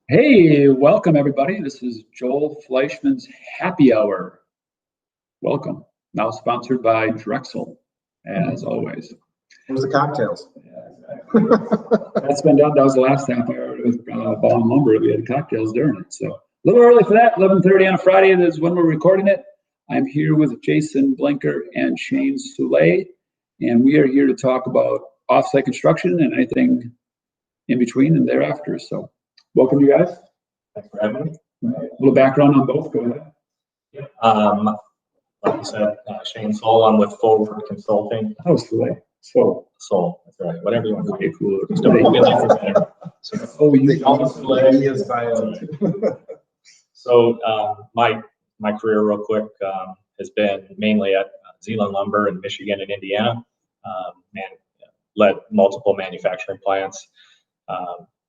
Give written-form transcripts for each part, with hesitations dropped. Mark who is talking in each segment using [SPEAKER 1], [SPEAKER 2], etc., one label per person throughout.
[SPEAKER 1] Hey, welcome everybody. This is Joel Fleischman's Happy Hour. Welcome. Now sponsored by Drexel, as always.
[SPEAKER 2] Where's the cocktails?
[SPEAKER 1] That's been done. That was the last half hour with Ball and Lumber. We had cocktails during it. So a little early for that. 11:30 on a Friday is when we're recording it. I'm here with Jason Blenker and Shane Soule, and we are here to talk about offsite construction and anything in between and thereafter. So welcome, you guys.
[SPEAKER 3] Thanks for having me.
[SPEAKER 1] A little background on both. Go ahead.
[SPEAKER 3] Like you said, Shane Soule. I'm with Forward Consulting.
[SPEAKER 1] Oh, Soule.
[SPEAKER 3] Soule. That's right. Whatever you want to call
[SPEAKER 1] Okay,
[SPEAKER 3] it.
[SPEAKER 1] cool.
[SPEAKER 3] Just don't call me like this better.
[SPEAKER 1] Oh,
[SPEAKER 2] They call me Soule. He is silent.
[SPEAKER 3] So my career, real quick, has been mainly at Zeeland Lumber in Michigan and Indiana. Led multiple manufacturing plants.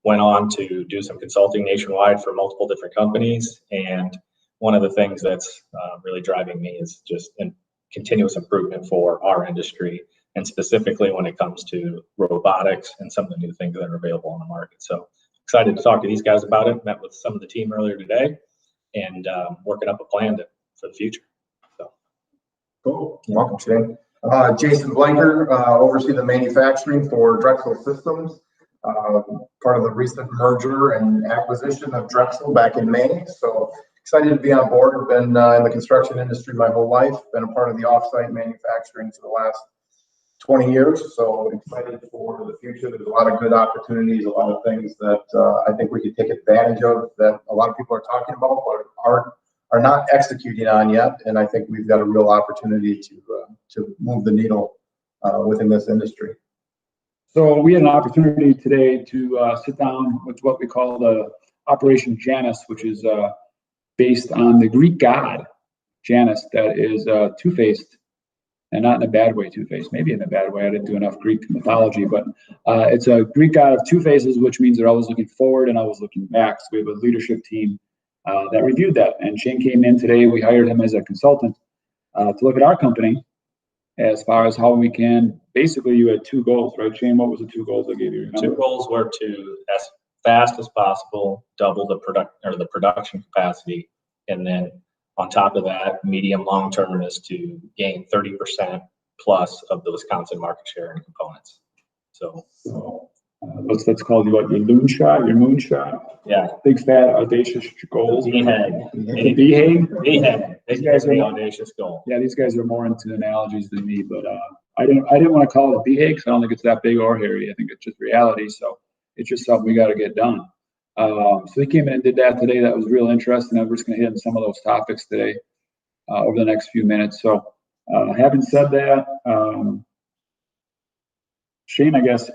[SPEAKER 3] Went on to do some consulting nationwide for multiple different companies. And one of the things that's really driving me is just continuous improvement for our industry, and specifically when it comes to robotics and some of the new things that are available on the market. So excited to talk to these guys about it. Met with some of the team earlier today, and working up a plan for the future. So
[SPEAKER 2] Cool. Welcome, Shane. Jason Blenker, oversee the manufacturing for Drexel Systems. Part of the recent merger and acquisition of Drexel back in May. So excited to be on board. Been in the construction industry my whole life. Been a part of the offsite manufacturing for the last 20 years. So excited for the future. There's a lot of good opportunities, a lot of things that I think we could take advantage of that a lot of people are talking about, but are not executing on yet. And I think we've got a real opportunity to move the needle within this industry.
[SPEAKER 1] So we had an opportunity today to sit down with what we call the Operation Janus, which is based on the Greek god Janus, that is two-faced, and not in a bad way two-faced, maybe in a bad way. I didn't do enough Greek mythology, but it's a Greek god of two faces, which means they're always looking forward and always looking back. So we have a leadership team that reviewed that. And Shane came in today. We hired him as a consultant to look at our company as far as how we can, basically you had two goals, right, Shane? What was the two goals I gave you?
[SPEAKER 3] two goals were to, as fast as possible, double the production capacity. And then on top of that, medium long term is to gain 30% plus of the Wisconsin market share in components. So
[SPEAKER 1] let's call it what, your moonshot.
[SPEAKER 3] Yeah.
[SPEAKER 1] Big fat audacious goals.
[SPEAKER 3] BHAG.
[SPEAKER 1] These guys are
[SPEAKER 3] audacious goal.
[SPEAKER 1] Yeah, these guys are more into analogies than me, but I didn't want to call it BHAG because I don't think it's that big or hairy. I think it's just reality. So it's just something we got to get done. So we came in and did that today. That was real interesting. We're just going to hit on some of those topics today over the next few minutes. So having said that, Shane, I guess,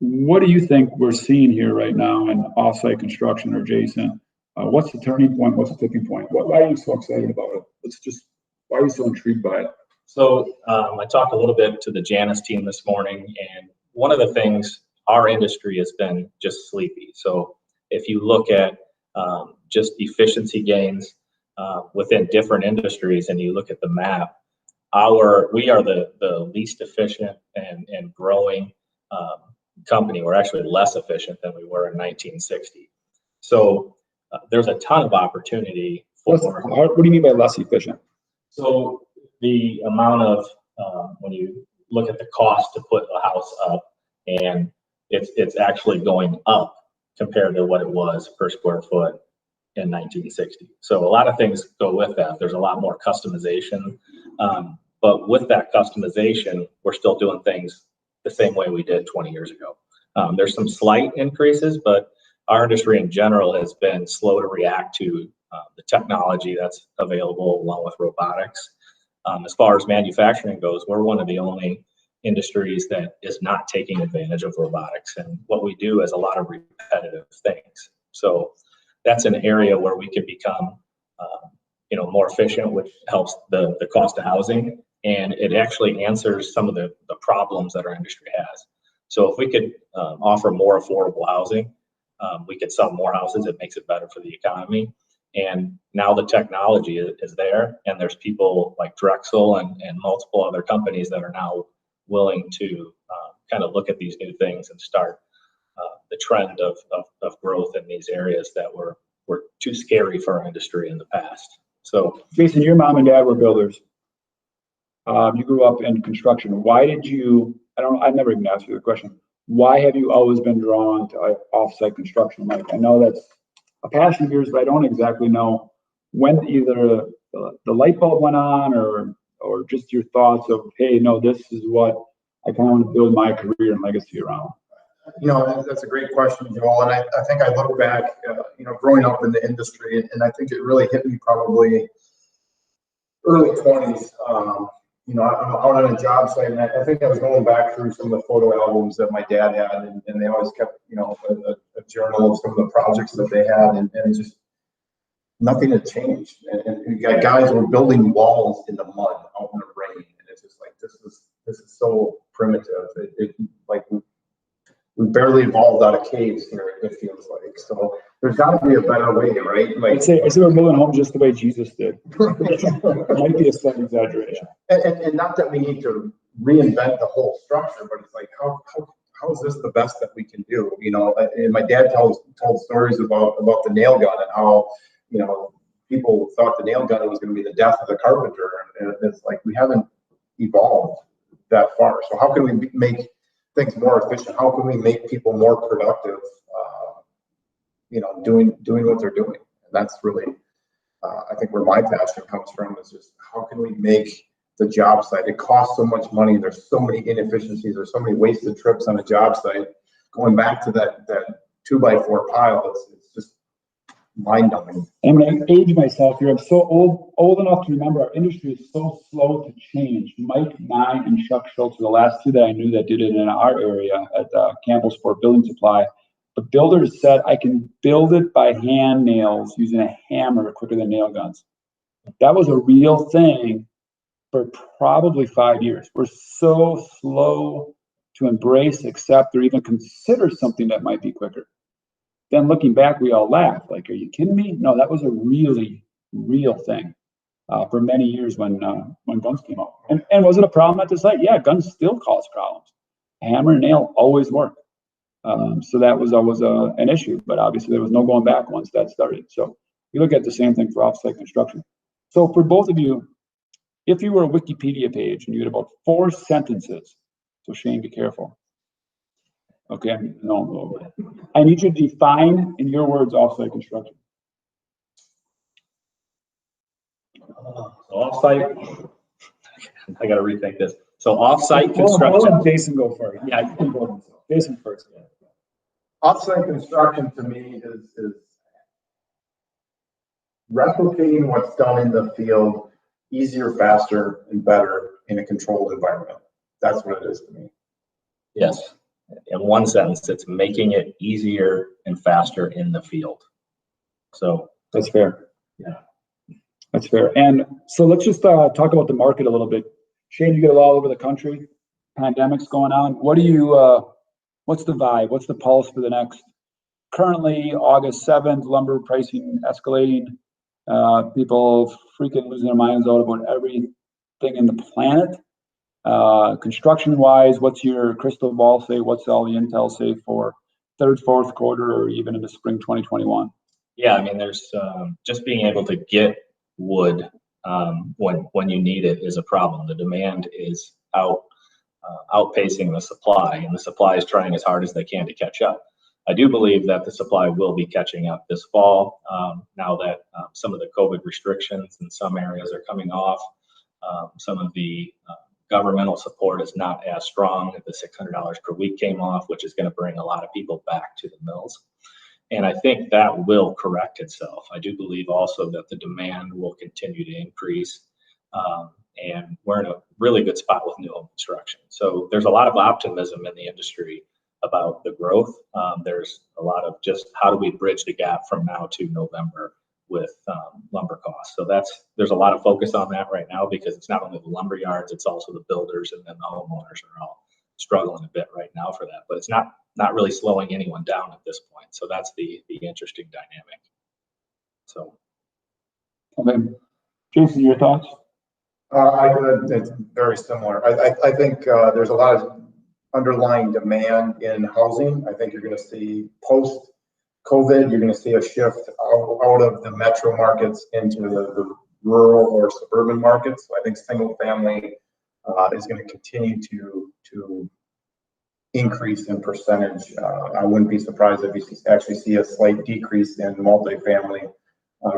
[SPEAKER 1] what do you think we're seeing here right now in offsite construction, or Jason? What's the turning point? What's the tipping point? Why are you so excited about it? Why are you so intrigued by it?
[SPEAKER 3] So I talked a little bit to the Janus team this morning, and one of the things, our industry has been just sleepy. So if you look at just efficiency gains within different industries, and you look at the map, we are the least efficient and growing company. We're actually less efficient than we were in 1960. So there's a ton of opportunity for.
[SPEAKER 1] What do you mean by less efficient?
[SPEAKER 3] So the amount of when you look at the cost to put a house up, and it's actually going up compared to what it was per square foot in 1960. So a lot of things go with that. There's a lot more customization, but with that customization, we're still doing things the same way we did 20 years ago. There's some slight increases, but our industry in general has been slow to react to the technology that's available along with robotics. As far as manufacturing goes, we're one of the only industries that is not taking advantage of robotics. And what we do is a lot of repetitive things. So that's an area where we can become more efficient, which helps the cost of housing. And it actually answers some of the problems that our industry has. So if we could offer more affordable housing, we could sell more houses. It makes it better for the economy. And now the technology is there, and there's people like Drexel and multiple other companies that are now willing to kind of look at these new things and start the trend of growth in these areas that were too scary for our industry in the past. So,
[SPEAKER 1] Jason, your mom and dad were builders. You grew up in construction. Why did you, I've never even asked you the question. Why have you always been drawn to off-site construction? Like, I know that's a passion of yours, but I don't exactly know when either the light bulb went on or just your thoughts of, hey, no, this is what I kind of want to build my career and legacy around.
[SPEAKER 2] You know, that's a great question, Joel. And I think I look back, you know, growing up in the industry, and I think it really hit me probably early 20s. You know, I'm out on a job site, and I think I was going back through some of the photo albums that my dad had, and they always kept, you know, a journal of some of the projects that they had, and just nothing had changed. And you got guys who were building walls in the mud out in the rain, and it's just like, this is so primitive. It like we barely evolved out of caves here, it feels like. So there's got to be a better way, right? Like,
[SPEAKER 1] I'd say we're building homes just the way Jesus did. Might be a slight exaggeration.
[SPEAKER 2] And not that we need to reinvent the whole structure, but it's like, how is this the best that we can do? You know, and my dad told stories about the nail gun and how, you know, people thought the nail gun was going to be the death of the carpenter. And it's like, we haven't evolved that far. So how can we make things more efficient? How can we make people more productive, you know, doing what they're doing? And that's really, I think where my passion comes from, is just how can we make the job site, it costs so much money, there's so many inefficiencies, there's so many wasted trips on a job site. Going back to that 2x4 pile, it's just mind-numbing.
[SPEAKER 1] I'm going to age myself here. I'm so old enough to remember our industry is so slow to change. Mike Nye and Chuck Schultz are the last two that I knew that did it in our area at Campbell Sport Building Supply. The builders said, I can build it by hand nails using a hammer quicker than nail guns. That was a real thing for probably 5 years. We're so slow to embrace, accept, or even consider something that might be quicker. Then looking back, we all laugh. Like, are you kidding me? No, that was a really real thing for many years when guns came out. And was it a problem at the site? Yeah, guns still cause problems. Hammer and nail always work. So that was always an issue, but obviously there was no going back once that started. So we look at the same thing for offsite construction. So for both of you, if you were a Wikipedia page and you had about 4 sentences, so Shane, be careful. Okay, no. I need you to define, in your words, offsite construction.
[SPEAKER 3] Offsite, I got to rethink this. So offsite construction.
[SPEAKER 1] Let Jason go first.
[SPEAKER 3] Yeah, you can
[SPEAKER 1] go. Jason first. Yeah.
[SPEAKER 2] Offsite construction to me is replicating what's done in the field easier, faster, and better in a controlled environment. That's what it is to me.
[SPEAKER 3] Yes. In one sentence, it's making it easier and faster in the field. So
[SPEAKER 1] that's fair.
[SPEAKER 3] Yeah.
[SPEAKER 1] That's fair. And so let's just talk about the market a little bit. Shane, you get it all over the country. Pandemic's going on. What do you, what's the vibe? What's the pulse for the next? Currently, August 7th, lumber pricing escalating. People freaking losing their minds out about everything in the planet. Construction-wise, what's your crystal ball say? What's all the intel say for third, fourth quarter, or even into spring 2021?
[SPEAKER 3] Yeah, I mean, there's just being able to get wood when you need it is a problem. The demand is outpacing the supply, and the supply is trying as hard as they can to catch up. I do believe that the supply will be catching up this fall, now that some of the COVID restrictions in some areas are coming off. Some of the governmental support is not as strong. The $600 per week came off, which is going to bring a lot of people back to the mills. And I think that will correct itself. I do believe also that the demand will continue to increase. And we're in a really good spot with new home construction. So there's a lot of optimism in the industry about the growth. There's a lot of just how do we bridge the gap from now to November with lumber costs. So there's a lot of focus on that right now, because it's not only the lumber yards, it's also the builders, and then the homeowners are all struggling a bit right now for that. But it's not really slowing anyone down at this point. So that's the interesting dynamic. So,
[SPEAKER 1] okay, Jason, your thoughts?
[SPEAKER 2] It's very similar. I think there's a lot of underlying demand in housing. I think you're going to see post-COVID, you're going to see a shift out of the metro markets into the rural or suburban markets. So I think single family is going to continue to increase in percentage. I wouldn't be surprised if you actually see a slight decrease in multifamily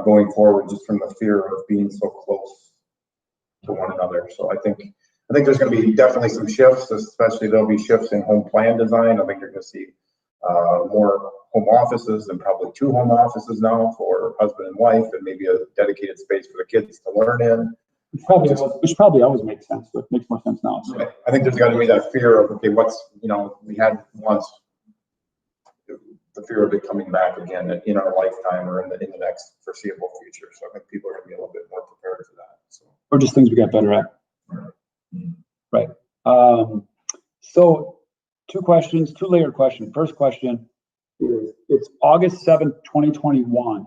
[SPEAKER 2] going forward, just from the fear of being so close to one another. So I think there's going to be definitely some shifts, especially there'll be shifts in home plan design. I think you're going to see more home offices, and probably 2 home offices now for husband and wife, and maybe a dedicated space for the kids to learn in.
[SPEAKER 1] Which probably always makes sense, but makes more sense now. So.
[SPEAKER 2] Right. I think there's got to be that fear of, okay, we had once the fear of it coming back again in our lifetime or in the next foreseeable future. So I think people are going to be a little bit more prepared for that. So.
[SPEAKER 1] Or just things we got better at. Right. So 2 questions, 2-layered question. First question is, it's August 7th, 2021.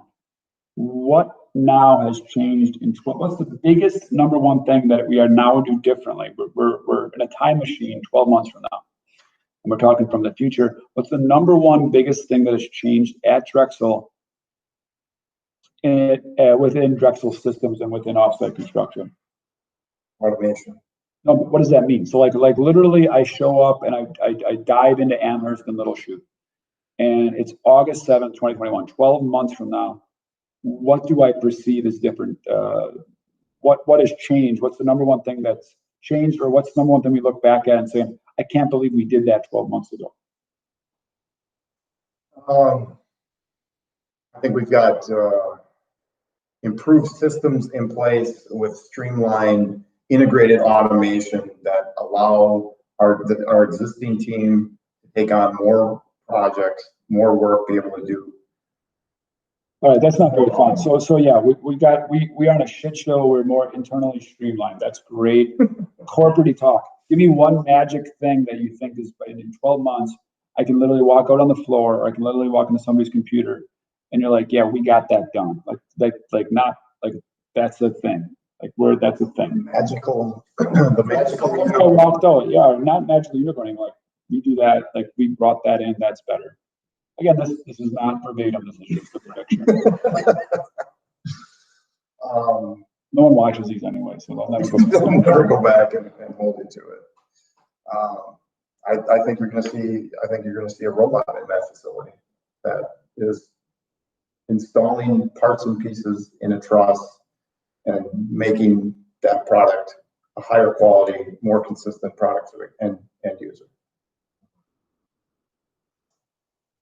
[SPEAKER 1] What now has changed what's the biggest number one thing that we are now do differently? We're in a time machine 12 months from now, and we're talking from the future. What's the number one biggest thing that has changed at Drexel within Drexel systems and within offsite construction?
[SPEAKER 2] Automation.
[SPEAKER 1] No, what does that mean? So like literally I show up and I dive into Amherst and Little Chute, and it's August 7th, 2021, 12 months from now. What do I perceive as different? What has changed? What's the number one thing that's changed, or what's the number one thing we look back at and say, I can't believe we did that 12 months ago?
[SPEAKER 2] I think we've got improved systems in place with streamlined integrated automation that allow our existing team to take on more projects, more work, be able to do.
[SPEAKER 1] All right, that's not very fun. So yeah, we are in a shit show. We're more internally streamlined. That's great. Corporate talk. Give me one magic thing that you think is in 12 months. I can literally walk out on the floor, or I can literally walk into somebody's computer, and you're like, yeah, we got that done. Like not like that's a thing. That's a thing.
[SPEAKER 2] Magical. The magical.
[SPEAKER 1] I walked out. Yeah, not magical unicorning. Like you do that. Like we brought that in. That's better. Again, this is not verbatim. This is just a prediction. No one watches these anyway, so they'll
[SPEAKER 2] never go back and hold you to it. I think you're going to see a robot in that facility that is installing parts and pieces in a truss and making that product a higher quality, more consistent product for the end user.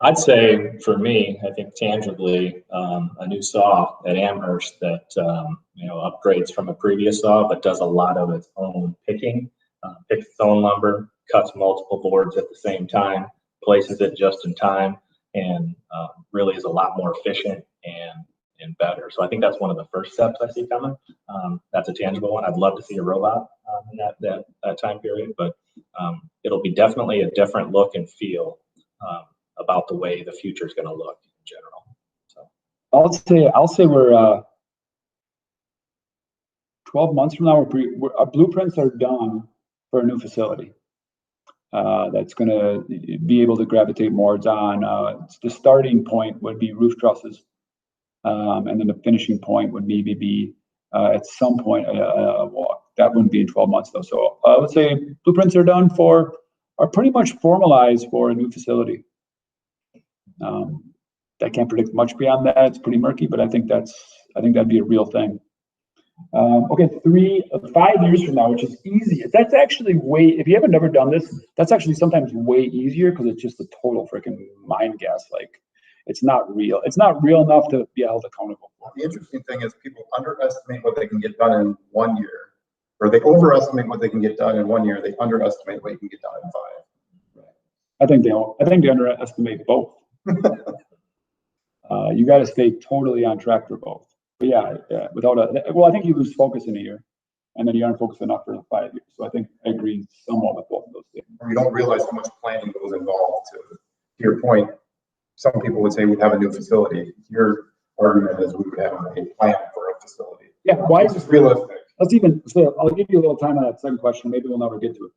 [SPEAKER 3] I'd say for me, I think tangibly, a new saw at Amherst that upgrades from a previous saw, but does a lot of its own picking, picks its own lumber, cuts multiple boards at the same time, places it just in time, and really is a lot more efficient and better. So I think that's one of the first steps I see coming. That's a tangible one. I'd love to see a robot in that time period, but it'll be definitely a different look and feel about the way the future is going to look in general. So
[SPEAKER 1] I'll say we're 12 months from now. Our blueprints are done for a new facility that's going to be able to gravitate more on. The starting point would be roof trusses, and then the finishing point would maybe be at some point a walk. That wouldn't be in 12 months though. So I would say blueprints are pretty much formalized for a new facility. I can't predict much beyond that. It's pretty murky, but I think that'd be a real thing. Okay, 5 years from now, which is easy. That's actually if you haven't never done this, that's actually sometimes way easier because it's just a total freaking mind guess. Like it's not real. It's not real enough to be held accountable.
[SPEAKER 2] Well, the interesting thing is people underestimate what they can get done in 1 year, or they overestimate what they can get done in 1 year. They underestimate what you can get done in 5.
[SPEAKER 1] I think they underestimate both. You got to stay totally on track for both. But yeah, I think you lose focus in a year, and then you aren't focused enough for 5 years. So I think I agree somewhat with both of those things.
[SPEAKER 2] You don't realize how much planning goes involved. To your point, some people would say we have a new facility. Your argument is we would have a plan for a facility.
[SPEAKER 1] Yeah, why is
[SPEAKER 2] this realistic?
[SPEAKER 1] I'll give you a little time on that second question. Maybe we'll never get to it.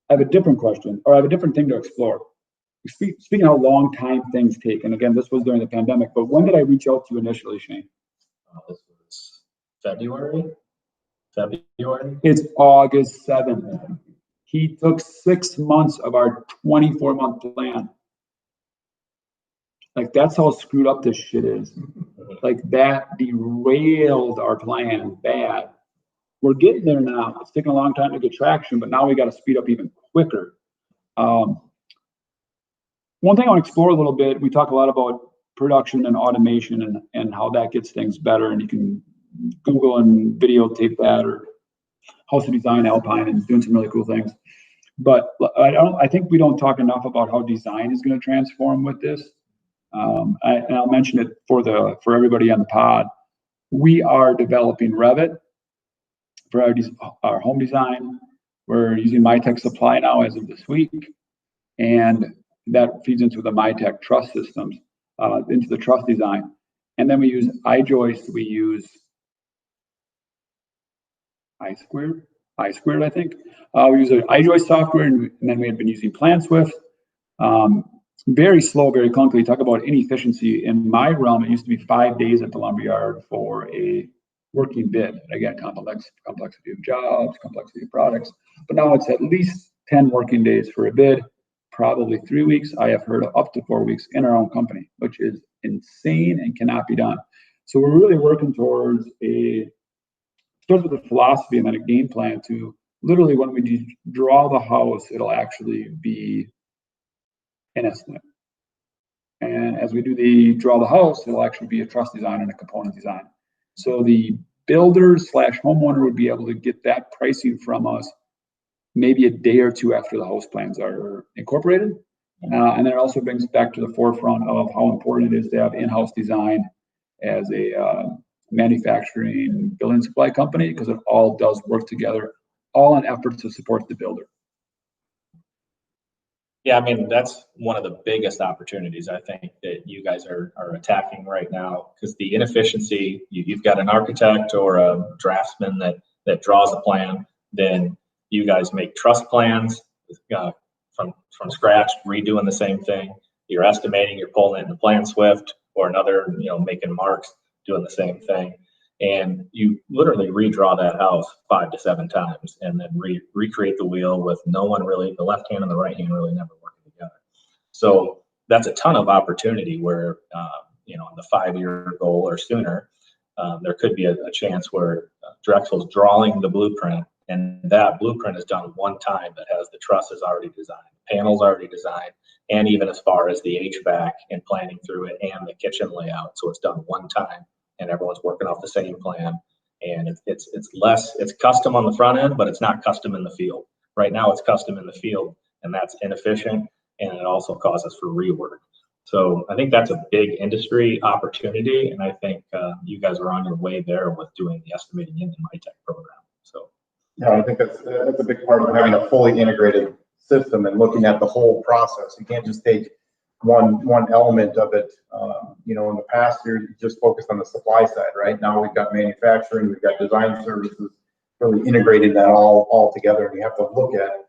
[SPEAKER 1] I have a different question, or I have a different thing to explore. Speaking of how long time things take, and again, this was during the pandemic, but when did I reach out to you initially, Shane?
[SPEAKER 3] This was February.
[SPEAKER 1] It's August 7th. He took 6 months of our 24-month plan. Like, that's how screwed up this shit is. Like, that derailed our plan bad. We're getting there now. It's taking a long time to get traction, but now we got to speed up even quicker. One thing I want to explore a little bit, we talk a lot about production and automation and how that gets things better. And you can Google and videotape that, or House of Design Alpine and doing some really cool things. But I think we don't talk enough about how design is going to transform with this. And I'll mention it for everybody on the pod. We are developing Revit for our home design. We're using MyTech Supply now as of this week, and that feeds into the MyTech truss systems, into the truss design. And then we use iJoist. We use iSquared, I think. We use iJoist software, and then we had been using PlanSwift. Very slow, very clunky. Talk about inefficiency. In my realm, it used to be 5 days at the lumberyard for a working bid. Again, complexity of jobs, complexity of products. But now it's at least 10 working days for a bid, probably 3 weeks. I have heard of up to 4 weeks in our own company, which is insane and cannot be done. So we're really working towards starts with a philosophy and then a game plan to literally, when we draw the house, it'll actually be an estimate. And as we do the draw the house, it'll actually be a truss design and a component design. So the builder / homeowner would be able to get that pricing from us maybe a day or two after the house plans are incorporated. And then it also brings back to the forefront of how important it is to have in-house design as a manufacturing building supply company, because it all does work together, all in efforts to support the builder.
[SPEAKER 3] Yeah, I mean, that's one of the biggest opportunities I think that you guys are attacking right now, because the inefficiency, you've got an architect or a draftsman that draws a plan, then you guys make truss plans from scratch, redoing the same thing. You're estimating, you're pulling it into PlanSwift or another, making marks, doing the same thing. And you literally redraw that house 5 to 7 times and then recreate the wheel with no one really, the left hand and the right hand really never working together. So that's a ton of opportunity where, in the 5-year goal or sooner, there could be a chance where Drexel's drawing the blueprint, and that blueprint is done one time that has the trusses already designed, panels already designed, and even as far as the HVAC and planning through it and the kitchen layout. So it's done one time and everyone's working off the same plan. And it's custom on the front end, but it's not custom in the field. Right now it's custom in the field, and that's inefficient, and it also causes for rework. So I think that's a big industry opportunity, and I think you guys are on your way there with doing the estimating in the MyTech program. So
[SPEAKER 2] yeah, I think that's a big part of having a fully integrated system and looking at the whole process. You can't just take one element of it. In the past year, you just focused on the supply side, right? Now we've got manufacturing, we've got design services, really integrating that all together. And you have to look at,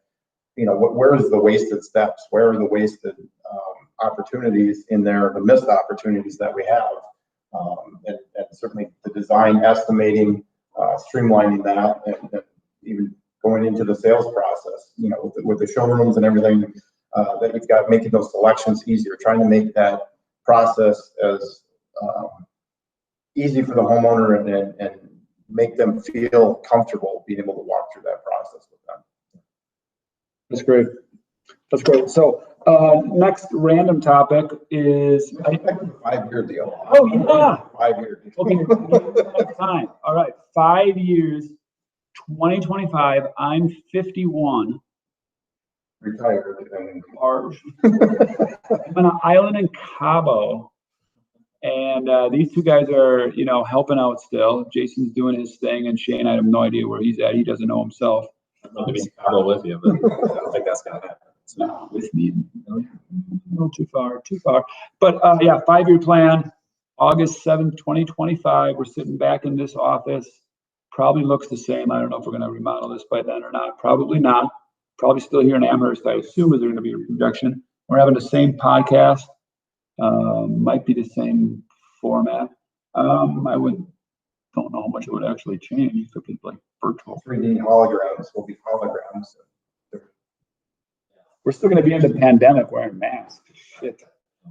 [SPEAKER 2] where is the wasted steps? Where are the wasted opportunities in there, the missed opportunities that we have? And certainly the design, estimating, streamlining that, and even going into the sales process, with the showrooms and everything that you've got, making those selections easier, trying to make that process as easy for the homeowner and make them feel comfortable being able to walk through that process with them.
[SPEAKER 1] That's great. That's great. So next random topic is
[SPEAKER 2] 5-year deal.
[SPEAKER 1] Oh yeah,
[SPEAKER 2] 5-year deal.
[SPEAKER 1] Okay, time. All right, 5 years, 2025. I'm 51.
[SPEAKER 2] Retired.
[SPEAKER 1] I'm on an island in Cabo, and these two guys are, helping out still. Jason's doing his thing, and Shane, I have no idea where he's at. He doesn't know himself.
[SPEAKER 3] I'd love to be in Cabo with you, but I don't think that's gonna happen.
[SPEAKER 1] No, with me, no, too far. But yeah, 5-year plan, August 7th, 2025. We're sitting back in this office. Probably looks the same. I don't know if we're going to remodel this by then or not. Probably not. probably still here in Amherst. I assume is there going to be a reduction. We're having the same podcast. Might be the same format. I don't know how much it would actually change if it was like virtual.
[SPEAKER 2] 3D holograms will be holograms.
[SPEAKER 1] We're still going to be in the pandemic wearing masks. Shit.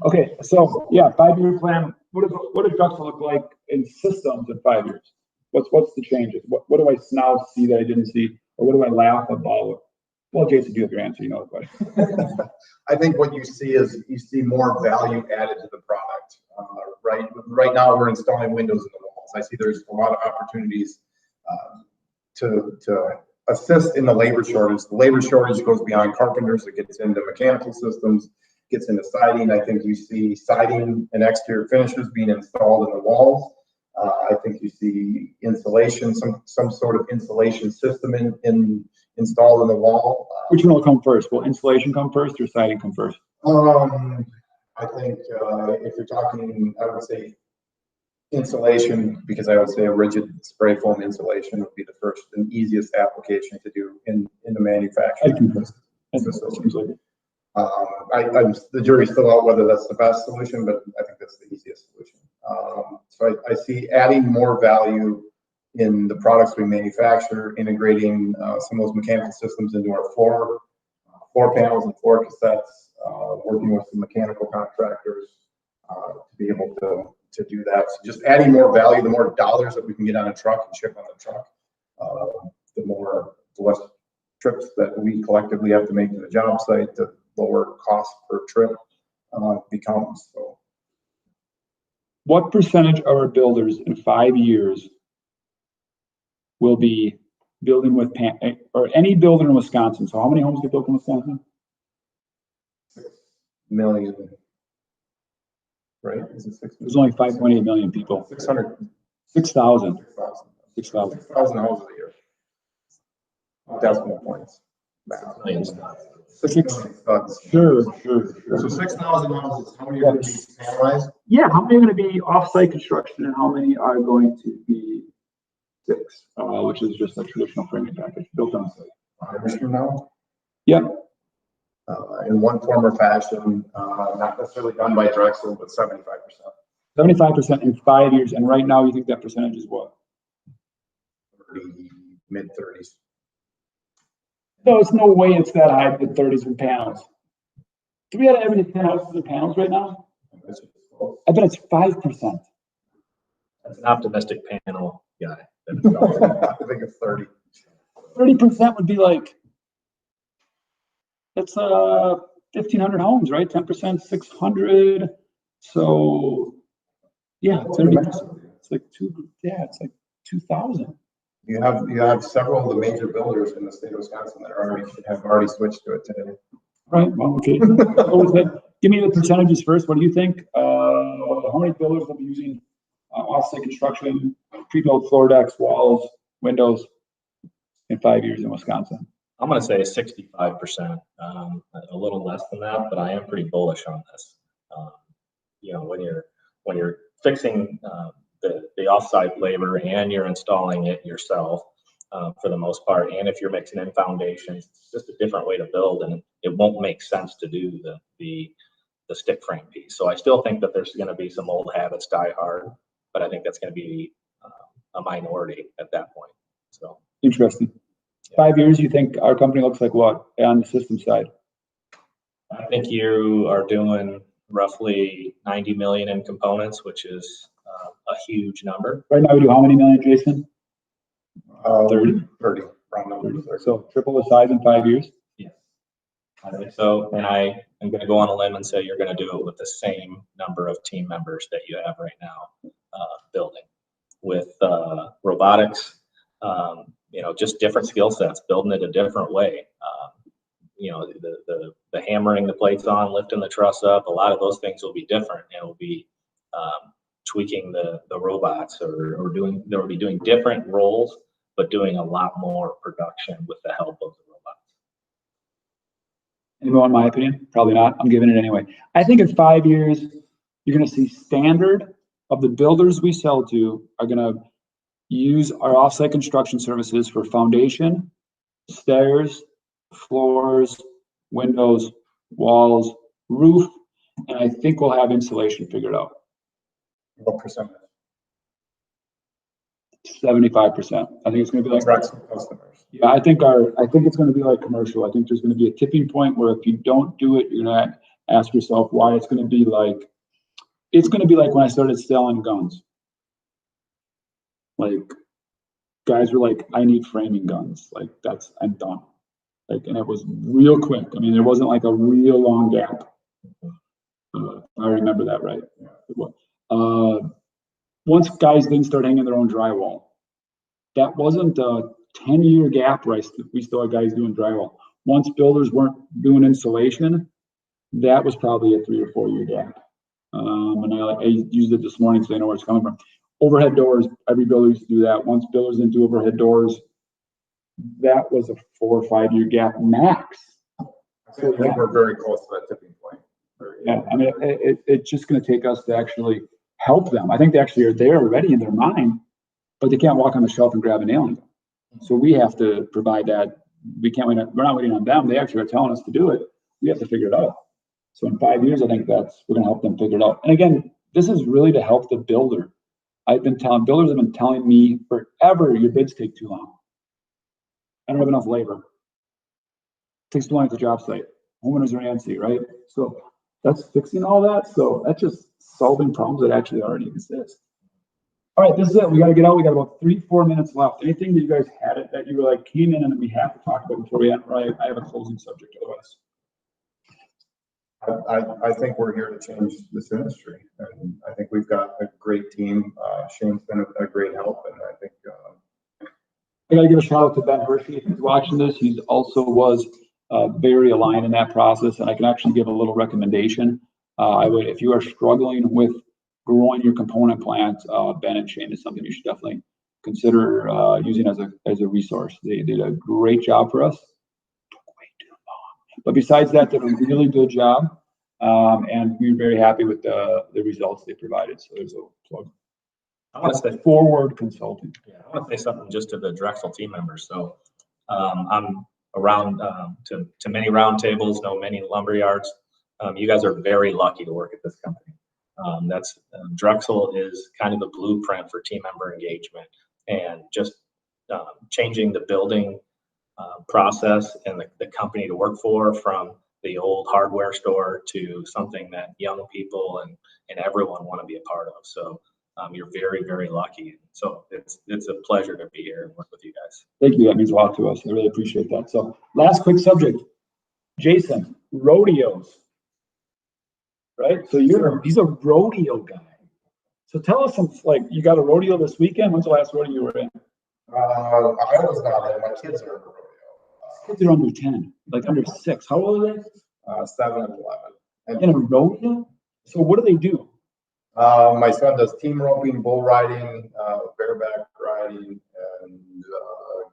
[SPEAKER 1] Okay, so yeah, 5-year plan. What does Drexel look like in systems in 5 years? What's the changes? What do I now see that I didn't see, or what do I laugh about? Well, Jason, you have your answer. You know the question.
[SPEAKER 2] I think what you see is you see more value added to the product. Right now, we're installing windows in the walls. I see there's a lot of opportunities to assist in the labor shortage. The labor shortage goes beyond carpenters. It gets into mechanical systems, gets into siding. I think you see siding and exterior finishes being installed in the walls. I think you see insulation, some sort of insulation system installed in the wall.
[SPEAKER 1] Which one will come first? Will insulation come first or siding come first?
[SPEAKER 2] I think if you're talking, I would say insulation, because I would say a rigid spray foam insulation would be the first and easiest application to do in the manufacturing facility. The jury's still out whether that's the best solution, but I think that's the easiest solution. So I see adding more value in the products we manufacture, integrating some of those mechanical systems into our floor panels and floor cassettes, working with some mechanical contractors to be able to do that. So just adding more value, the more dollars that we can get on a truck and ship on the truck, the less trips that we collectively have to make to the job site, the lower cost per trip becomes. So,
[SPEAKER 1] what percentage of our builders in 5 years will be building with or any builder in Wisconsin? So how many homes get built in Wisconsin?
[SPEAKER 2] 6 million. Right? Is it 6 million?
[SPEAKER 1] There's only 5.8 million people.
[SPEAKER 2] 600.
[SPEAKER 1] 6,000.
[SPEAKER 2] 6,000 homes a year. Decimal points.
[SPEAKER 3] 6 million.
[SPEAKER 2] 6 million studs.
[SPEAKER 1] Sure.
[SPEAKER 2] So 6,000 houses, how many are going to be panelized?
[SPEAKER 1] Yeah, how many are going to be off-site construction and how many are going to be sticks, which is just a traditional framing package built on site?
[SPEAKER 2] 5 years from now?
[SPEAKER 1] Yep.
[SPEAKER 2] In one form or fashion, not necessarily done by Drexel, but 75%.
[SPEAKER 1] 75% in 5 years, and right now you think that percentage is what?
[SPEAKER 2] 30, mid-30s.
[SPEAKER 1] No, there's no way it's that high, mid-30s in panels. 3 out of every 10 houses in panels right now? I bet it's 5%.
[SPEAKER 3] That's an optimistic panel guy.
[SPEAKER 2] I think it's 30.
[SPEAKER 1] 30% would be like, that's 1,500 homes, right? 10%, 600. So yeah, 30%. It's like it's like 2,000.
[SPEAKER 2] You have several of the major builders in the state of Wisconsin that have already switched to it today.
[SPEAKER 1] Right. Well, okay. Give me the percentages first. What do you think? How many builders will be using off-site construction, pre-built floor decks, walls, windows in 5 years in Wisconsin?
[SPEAKER 3] I'm going to say 65%, a little less than that, but I am pretty bullish on this. When you're fixing the off-site labor and you're installing it yourself for the most part, and if you're mixing in foundations, it's just a different way to build, and it won't make sense to do the stick frame piece. So I still think that there's going to be some old habits die hard, but I think that's going to be a minority at that point. So
[SPEAKER 1] interesting. 5 years, you think our company looks like what on the system side?
[SPEAKER 3] I think you are doing roughly 90 million in components, which is a huge number.
[SPEAKER 1] Right now we do how many million, Jason? 30.
[SPEAKER 2] 30. Round number 30.
[SPEAKER 1] So triple the size in 5 years?
[SPEAKER 3] Yeah. I think so. And I am going to go on a limb and say you're going to do it with the same number of team members that you have right now building. With robotics, just different skill sets, building it a different way. The hammering the plates on, lifting the truss up, a lot of those things will be different, and it'll be tweaking the robots they'll be doing different roles, but doing a lot more production with the help of the robots.
[SPEAKER 1] Anyone want my opinion? Probably not. I'm giving it anyway. I think in 5 years, you're going to see standard of the builders we sell to are going to use our offsite construction services for foundation, stairs, floors, windows, walls, roof, and I think we'll have insulation figured out.
[SPEAKER 2] What percentage?
[SPEAKER 1] 75%. I think it's going to be like
[SPEAKER 2] Drexel customers.
[SPEAKER 1] Yeah, I think it's going to be like commercial. I think there's going to be a tipping point where if you don't do it, you're going to ask yourself why. It's going to be like when I started selling guns. Like guys were like, I need framing guns. Like I'm done. Like, and it was real quick. I mean, there wasn't like a real long gap. I remember that right. Once guys didn't start hanging their own drywall, that wasn't a 10-year gap where we still had guys doing drywall. Once builders weren't doing insulation, that was probably a 3 or 4 year gap. And I used it this morning so they know where it's coming from. Overhead doors, every builder used to do that. Once builders didn't do overhead doors, that was a 4 or 5 year gap max.
[SPEAKER 2] So I think we're very close to that tipping point.
[SPEAKER 1] Yeah, I mean, it's just going to take us to actually help them. I think they actually are there already in their mind, but they can't walk on the shelf and grab a nail and go. So we have to provide that. We're not waiting on them. They actually are telling us to do it. We have to figure it out. So in 5 years, I think we're going to help them figure it out. And again, this is really to help the builder. Builders have been telling me forever, your bids take too long. I don't have enough labor. It takes too long at the job site. Homeowners are antsy, right? So that's fixing all that. So that's just solving problems that actually already exist. All right, this is it. We got to get out. We got about 3-4 minutes left. Anything that you guys had it that you were like came in and we have to talk about before we end? Right? I have a closing subject otherwise.
[SPEAKER 2] I think we're here to change this industry, and I think we've got a great team. Shane's been a great help, and I think
[SPEAKER 1] I got to give a shout out to Ben Hershey. If he's watching this, he also was very aligned in that process, and I can actually give a little recommendation. If you are struggling with growing your component plant, Ben and Shane is something you should definitely consider using as a resource. They did a great job for us. Took way too long, but besides that, they did a really good job, and we were very happy with the results they provided. So there's a plug.
[SPEAKER 3] I want to say
[SPEAKER 1] Forward Consulting.
[SPEAKER 3] Yeah, I want to say something just to the Drexel team members. So I'm around to many roundtables, know many lumber yards. You guys are very lucky to work at this company. Drexel is kind of the blueprint for team member engagement and just changing the building process and the company to work for from the old hardware store to something that young people and everyone want to be a part of. So you're very, very lucky. So it's a pleasure to be here and work with you guys.
[SPEAKER 1] Thank you. That means a lot to us. I really appreciate that. So last quick subject, Jason, rodeos, right? So he's a rodeo guy. So tell us you got a rodeo this weekend. When's the last rodeo you were in?
[SPEAKER 2] I was not in. My kids are in a rodeo.
[SPEAKER 1] Kids are under 10, like under 6. How old are they?
[SPEAKER 2] 7 and 11.
[SPEAKER 1] In a rodeo? So what do they do?
[SPEAKER 2] My son does team roping, bull riding, bareback riding, and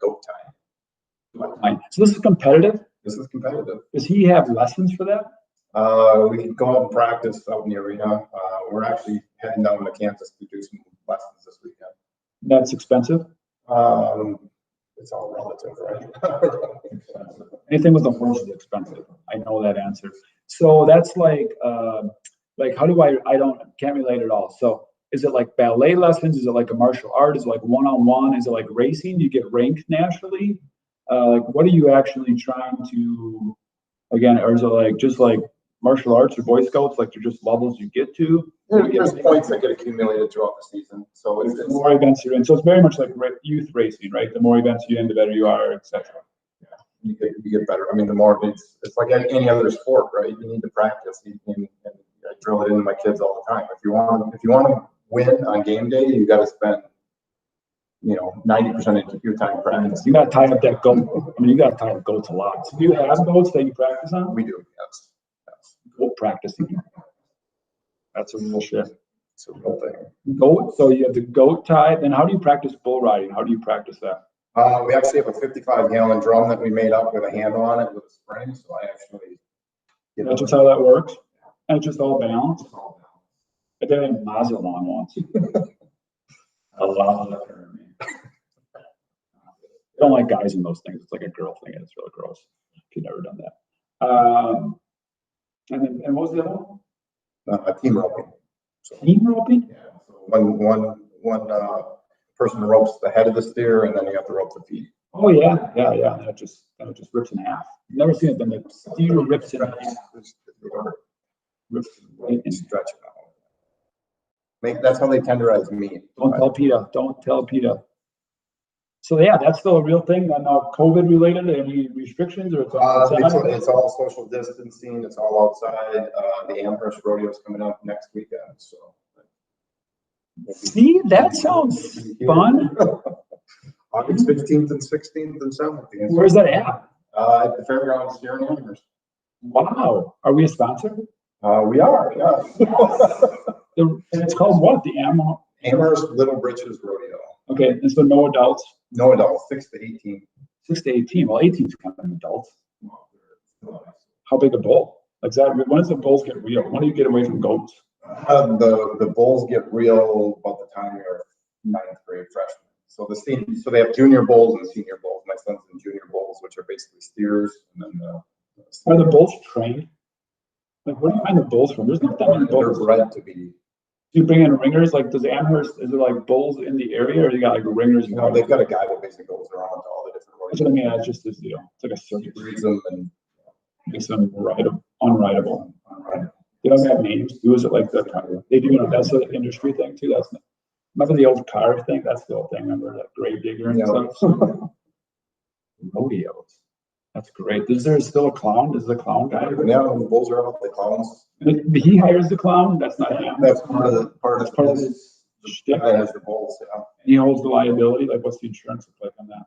[SPEAKER 2] goat tying.
[SPEAKER 1] So this is competitive?
[SPEAKER 2] This is competitive.
[SPEAKER 1] Does he have lessons for that?
[SPEAKER 2] We can go out and practice out in the arena. We're actually heading down to Kansas to do some lessons this weekend.
[SPEAKER 1] That's expensive?
[SPEAKER 2] It's all relative, right?
[SPEAKER 1] Anything with a horse is expensive. I know that answer. So that's like how do I can't relate at all. So is it like ballet lessons? Is it like a martial art? Is it like one-on-one? Is it like racing? Do you get ranked nationally? What are you actually trying to, again, or is it like just like martial arts or Boy Scouts, like they're just levels you get to?
[SPEAKER 2] There's points that get accumulated throughout the season. So it's
[SPEAKER 1] more events you're in. So it's very much like youth racing, right? The more events you're in, the better you are, etc.
[SPEAKER 2] You get better. I mean, the more it's like any other sport, right? You need to practice. And I drill it into my kids all the time. If you want to win on game day, you got to spend 90% of your time practice.
[SPEAKER 1] You got to tie up that goat. I mean, you got to tie up goats a lot. So do you have goats that you practice on?
[SPEAKER 2] We do. Yes.
[SPEAKER 1] Goat practicing. That's a real shit.
[SPEAKER 2] It's a real thing.
[SPEAKER 1] Goat. So you have the goat tie. Then how do you practice bull riding? How do you practice that?
[SPEAKER 2] We actually have a 55-gallon drum that we made up with a handle on it with a spring. So I actually.
[SPEAKER 1] That's just how that works. And it's just all balanced. I did it in Mazatlan once. A lot of I don't like guys in those things. It's like a girl thing, and it's really gross. Could never done that. And what was the other one?
[SPEAKER 2] Team roping. So,
[SPEAKER 1] Team roping?
[SPEAKER 2] yeah, so one person ropes the head of the steer, and then you have to rope the feet.
[SPEAKER 1] Oh yeah. And it just rips in half. Never seen it done. The steer rips in half. Rips right in.
[SPEAKER 2] Stretch it out. That's how they tenderize meat.
[SPEAKER 1] Don't tell PETA. Don't tell PETA. So yeah, that's still a real thing. Now, COVID related, any restrictions, or it's outside?
[SPEAKER 2] It's all social distancing. It's all outside. The Amherst rodeo is coming up next weekend. So.
[SPEAKER 1] See, that sounds fun.
[SPEAKER 2] August 15th and 16th and 17th.
[SPEAKER 1] Where's that at?
[SPEAKER 2] At the fairgrounds here in Amherst.
[SPEAKER 1] Wow. Are we a sponsor?
[SPEAKER 2] We are, yeah.
[SPEAKER 1] And it's called what? The
[SPEAKER 2] Amherst Little Britches Rodeo.
[SPEAKER 1] Okay, and so no adults?
[SPEAKER 2] No adults, 6 to 18.
[SPEAKER 1] 6 to 18. Well, 18 is kind of an adult. How big a bull? Like that? When does the bulls get real? When do you get away from goats?
[SPEAKER 2] The bulls get real about the time you're 9th grade freshman. So they have junior bulls and senior bulls. My son's in junior bulls, which are basically steers, and then
[SPEAKER 1] are the bulls trained? Like, where do you find the bulls from? There's not that many bulls.
[SPEAKER 2] They're bred to be.
[SPEAKER 1] Do you bring in ringers? Like, does Amherst, is there like bulls in the area, or you got like ringers?
[SPEAKER 2] No, they've got a guy that basically goes around to all the different rodeos.
[SPEAKER 1] That's what I mean. It's just this deal. It's like a circuit.
[SPEAKER 2] Breeds them and
[SPEAKER 1] Makes them unrideable. They don't have names. Who is it like that? They do. That's an industry thing too. Remember the old car thing? That's the old thing. Remember that grave digger and stuff? Rodeos. That's great. Is there still a clown? Is the clown guy?
[SPEAKER 2] Yeah, when the bulls are out, the clowns.
[SPEAKER 1] He hires the clown? That's not him.
[SPEAKER 2] That's part of
[SPEAKER 1] his shtick.
[SPEAKER 2] That has the bulls, yeah.
[SPEAKER 1] He holds the liability. Like, what's the insurance look like on that?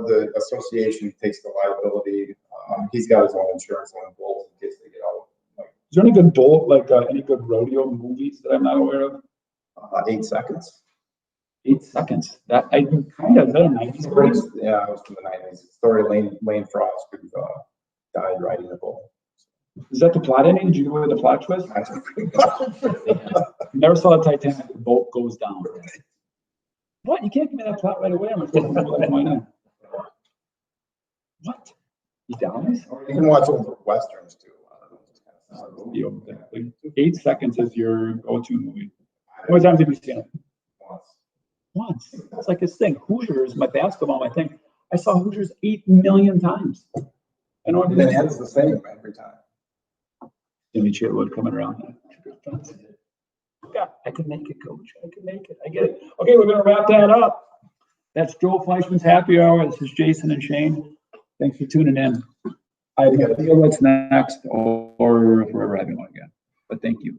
[SPEAKER 2] The association takes the liability. He's got his own insurance on the bulls in case they get out.
[SPEAKER 1] Is there any good bull, like any good rodeo movies that I'm not aware of?
[SPEAKER 2] 8 seconds.
[SPEAKER 1] 8 seconds. That I kind of, is that a 90s?
[SPEAKER 2] Yeah, it was from the 90s. Story Lane Frost, who died riding a bull. Is
[SPEAKER 1] that the plot ending? Did you know where the plot twist? Never saw the Titanic. The boat goes down. What? You can't give me that plot right away. I'm supposed to like, why not? What? He dies?
[SPEAKER 2] You can watch old westerns too.
[SPEAKER 1] 8 seconds is your go-to movie. How many times have you seen it? Once. It's like this thing. Hoosiers, my basketball, my thing. I saw Hoosiers 8 million times. I know
[SPEAKER 2] it ends the same every time.
[SPEAKER 1] Jimmy Chitwood coming around. Yeah, I can make it, coach. I can make it. I get it. Okay, we're going to wrap that up. That's Joel Fleischman's Happy Hour. This is Jason and Shane. Thanks for tuning in. I got to feel what's next, or if we're ever having one again. But thank you.